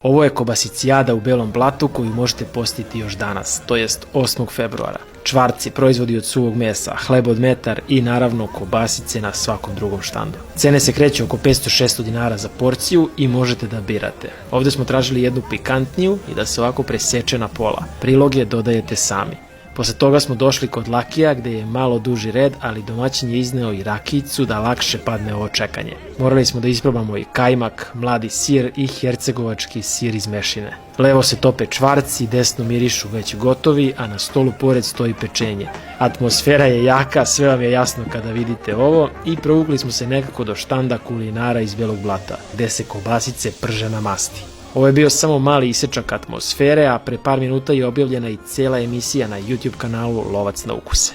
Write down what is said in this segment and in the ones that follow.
Ovo je kobasicijada u Belom Blatu koju možete posjetiti još danas, to jest 8. februara. Čvarci, proizvodi od suvog mesa, hleb od metar i naravno kobasice na svakom drugom štandu. Cene se kreću oko 500-600 dinara za porciju i možete da birate. Ovdje smo tražili jednu pikantniju i da se ovako preseče na pola. Priloge dodajete sami. Posle toga smo došli kod Lakija gdje je malo duži red, ali domaćin je izneo i rakijicu da lakše padne ovo čekanje. Morali smo da isprobamo i kajmak, mladi sir i hercegovački sir iz mešine. Levo se tope čvarci, desno mirišu već gotovi, a na stolu pored stoji pečenje. Atmosfera je jaka, sve vam je jasno kada vidite ovo i provukli smo se nekako do štanda kulinara iz Belog Blata, gde se kobasice prže na masti. Ovo je bio samo mali isečak atmosfere, a pre par minuta je objavljena i cela emisija na YouTube kanalu Lovac na ukuse.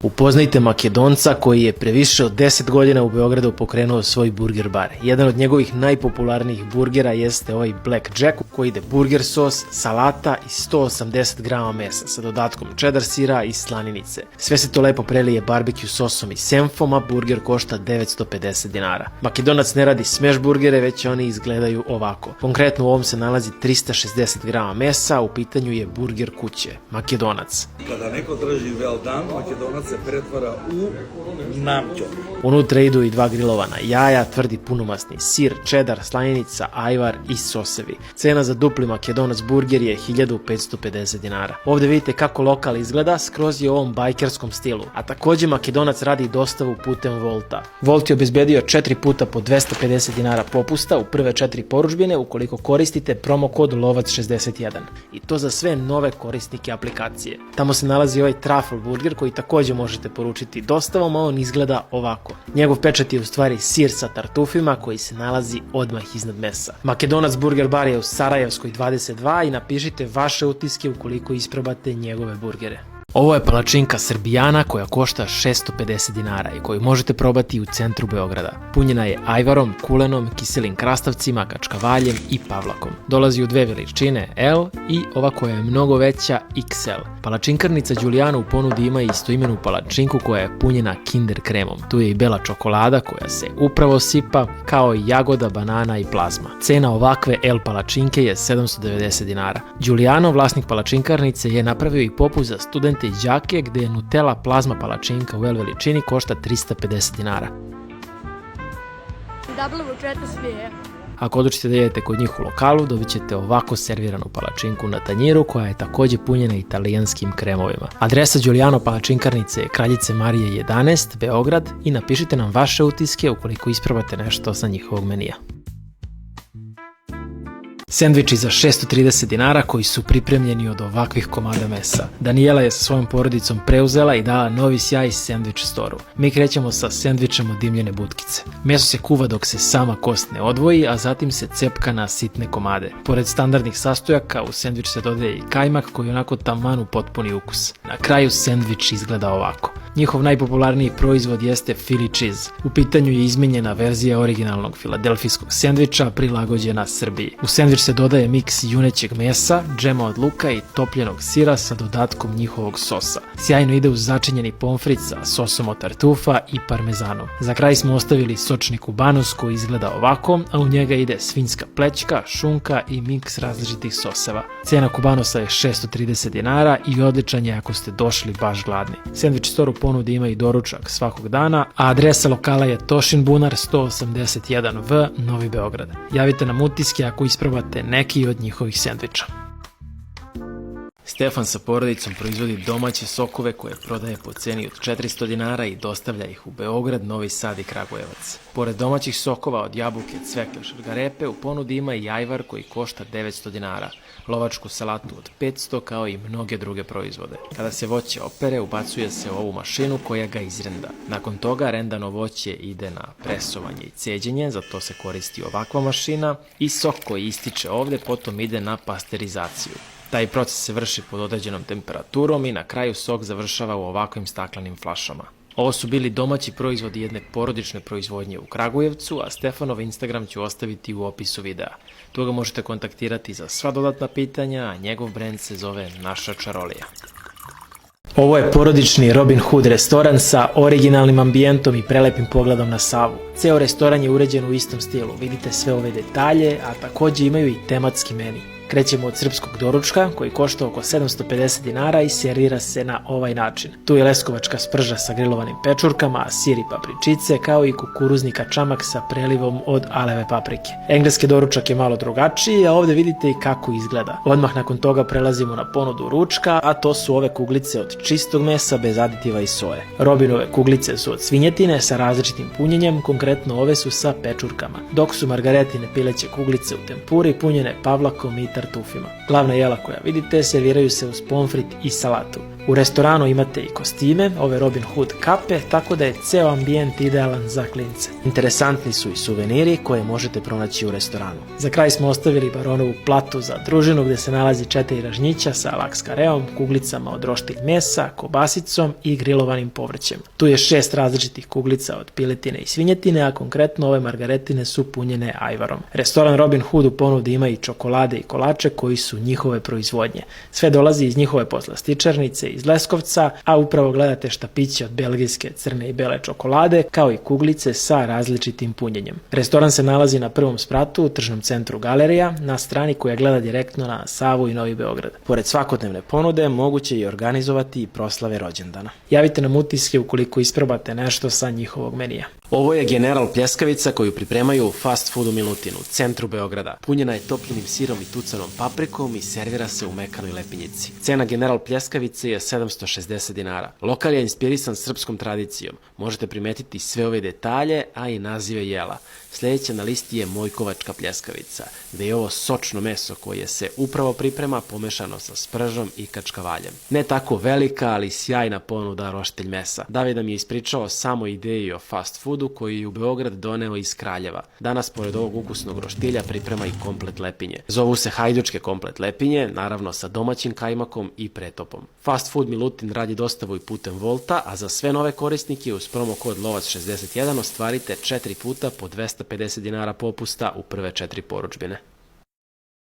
Upoznajte Makedonca koji je pre više od 10 godina u Beogradu pokrenuo svoj burger bar. Jedan od njegovih najpopularnijih burgera jeste ovaj Black Jack koji ide burger sos, salata i 180 grama mesa sa dodatkom cheddar sira i slaninice. Sve se to lepo prelije barbecue sosom i senfom, a burger košta 950 dinara. Makedonac ne radi smeš burgere, već oni izgledaju ovako. Konkretno u ovom se nalazi 360 grama mesa, u pitanju je burger kuće, Makedonac. Kada neko traži well done, Makedonac se pretvara u namćo. Unutra idu i 2 grilovana jaja, tvrdi punomasni sir, čedar, slanica, ajvar i sosevi. Cena za dupli Makedonac burger je 1550 dinara. Ovdje vidite kako lokal izgleda, skroz je u ovom bajkerskom stilu. A također Makedonac radi dostavu putem Volta. Volt je obezbedio 4 puta po 250 dinara popusta u prve 4 porudžbine ukoliko koristite promo kod Lovac61. I to za sve nove korisnike aplikacije. Tamo se nalazi ovaj truffle burger koji također možete poručiti dostavom, a on izgleda ovako. Njegov pečat je u stvari sir sa tartufima koji se nalazi odmah iznad mesa. Makedonac burger bar je u Sarajevskoj 22 i napišite vaše utiske ukoliko isprobate njegove burgere. Ovo je palačinka Srbijana koja košta 650 dinara i koju možete probati u centru Beograda. Punjena je ajvarom, kulenom, kiselim krastavcima, kačkavaljem i pavlakom. Dolazi u dve veličine L i ova koja je mnogo veća XL. Palačinkarnica Đulijana u ponudi ima istoimenu palačinku koja je punjena Kinder kremom. Tu je i bela čokolada koja se upravo sipa, kao i jagoda, banana i plazma. Cena ovakve L palačinke je 790 dinara. Đulijano, vlasnik palačinkarnice, je napravio i popust za studente i đake gde je Nutella plazma palačinka u L veličini košta 350 dinara. Ako odlučite da jedete kod njih u lokalu, dobit ćete ovako serviranu palačinku na tanjiru koja je također punjena italijanskim kremovima. Adresa Đulijano palačinkarnice je Kraljice Marije 11, Beograd, i napišite nam vaše utiske ukoliko isprobate nešto sa njihovog menija. Sendviči za 630 dinara koji su pripremljeni od ovakvih komada mesa. Daniela je sa svojom porodicom preuzela i dala novi sjaj sendvič storu. Mi krećemo sa sendvičem od dimljene butkice. Meso se kuva dok se sama kost ne odvoji, a zatim se cepka na sitne komade. Pored standardnih sastojaka u sendvič se dodaje i kajmak koji onako taman upotpuni ukus. Na kraju sendvič izgleda ovako. Njihov najpopularniji proizvod jeste Philly cheese. U pitanju je izmenjena verzija originalnog filadelfijskog sendviča prilagođena Srbiji. U sendvič se dodaje miks junećeg mesa, džema od luka i topljenog sira sa dodatkom njihovog sosa. Sjajno ide uz začinjeni pomfrit sa sosom od tartufa i parmezanom. Za kraj smo ostavili sočni kubanus koji izgleda ovako, a u njega ide svinjska plećka, šunka i miks različitih soseva. Cena kubanusa je 630 dinara i odličan je ako ste došli baš gladni. Sendvič store u ponudi ima i doručak svakog dana, a adresa lokala je Tošin bunar 181V, Novi Beograd. Javite nam utiske ako isprobate neki od njihovih sendviča. Stefan sa porodicom proizvodi domaće sokove koje prodaje po ceni od 400 dinara i dostavlja ih u Beograd, Novi Sad i Kragujevac. Pored domaćih sokova od jabuke, cvekle, šargarepe, u ponudi ima i ajvar koji košta 900 dinara, lovačku salatu od 500 kao i mnoge druge proizvode. Kada se voće opere, ubacuje se u ovu mašinu koja ga izrenda. Nakon toga rendano voće ide na presovanje i ceđenje, zato se koristi ovakva mašina, i sok koji ističe ovde potom ide na pasterizaciju. Taj proces se vrši pod određenom temperaturom i na kraju sok završava u ovakvim staklenim flašama. Ovo su bili domaći proizvodi jedne porodične proizvodnje u Kragujevcu, a Stefanov Instagram ću ostaviti u opisu videa. Tu ga možete kontaktirati za sva dodatna pitanja, a njegov brend se zove Naša čarolija. Ovo je porodični Robin Hood restoran sa originalnim ambijentom i prelepim pogledom na Savu. Ceo restoran je uređen u istom stilu, vidite sve ove detalje, a takođe imaju i tematski meni. Krećemo od srpskog doručka koji košta oko 750 dinara i servira se na ovaj način. Tu je leskovačka sprža sa grilovanim pečurkama, sir i papričice, kao i kukuruzni kačamak sa prelivom od aleve paprike. Engleski doručak je malo drugačiji, a ovde vidite i kako izgleda. Odmah nakon toga prelazimo na ponudu ručka, a to su ove kuglice od čistog mesa bez aditiva i soje. Robinove kuglice su od svinjetine sa različitim punjenjem, konkretno ove su sa pečurkama, dok su margaretine pileće kuglice u tempuri punjene pavlakom i tartufima. Glavna jela koja vidite serviraju se uz pomfrit i salatu. U restoranu imate i kostime, ove Robin Hood kape, tako da je ceo ambijent idealan za klince. Interesantni su i suveniri koje možete pronaći u restoranu. Za kraj smo ostavili baronovu platu za družinu gde se nalazi 4 ražnjića sa lakskareom, kuglicama od roštilj mesa, kobasicom i grilovanim povrćem. Tu je 6 različitih kuglica od piletine i svinjetine, a konkretno ove margaretine su punjene ajvarom. Restoran Robin Hood u ponudi ima i čokolade i kolače koji su njihove proizvodnje. Sve dolazi iz njihove poslastičarnice iz Leskovca, a upravo gledate štapiće od belgijske crne i bele čokolade, kao i kuglice sa različitim punjenjem. Restoran se nalazi na prvom spratu u tržnom centru Galerija, na strani koja gleda direktno na Savu i Novi Beograd. Pored svakodnevne ponude, moguće je organizovati i proslave rođendana. Javite nam utiske ukoliko isprobate nešto sa njihovog menija. Ovo je General pljeskavica koju pripremaju u fast foodu Milutinu, u centru Beograda. Punjena je topljenim sirom i tucanom paprikom i servira se u mekanoj lepinjici. Cena General pljeskavice je 760 dinara. Lokal je inspirisan srpskom tradicijom. Možete primetiti sve ove detalje, a i nazive jela. Sljedeća na listi je Mojkovačka pljeskavica, gde je ovo sočno meso koje se upravo priprema pomešano sa spržom i kačkavaljem. Ne tako velika, ali sjajna ponuda roštilj mesa. David nam je ispričao samo ideju o fast foodu koji je u Beograd doneo iz Kraljeva. Danas, pored ovog ukusnog roštilja, priprema i komplet lepinje. Zovu se hajdučke komplet lepinje, naravno sa domaćim kajmakom i pretopom. Fast food Milutin radi dostavu i putem Volta, a za sve nove korisnike uz promo kod Lovac61 ostvarite 4 puta po 250 dinara popusta u prve 4 poručbine.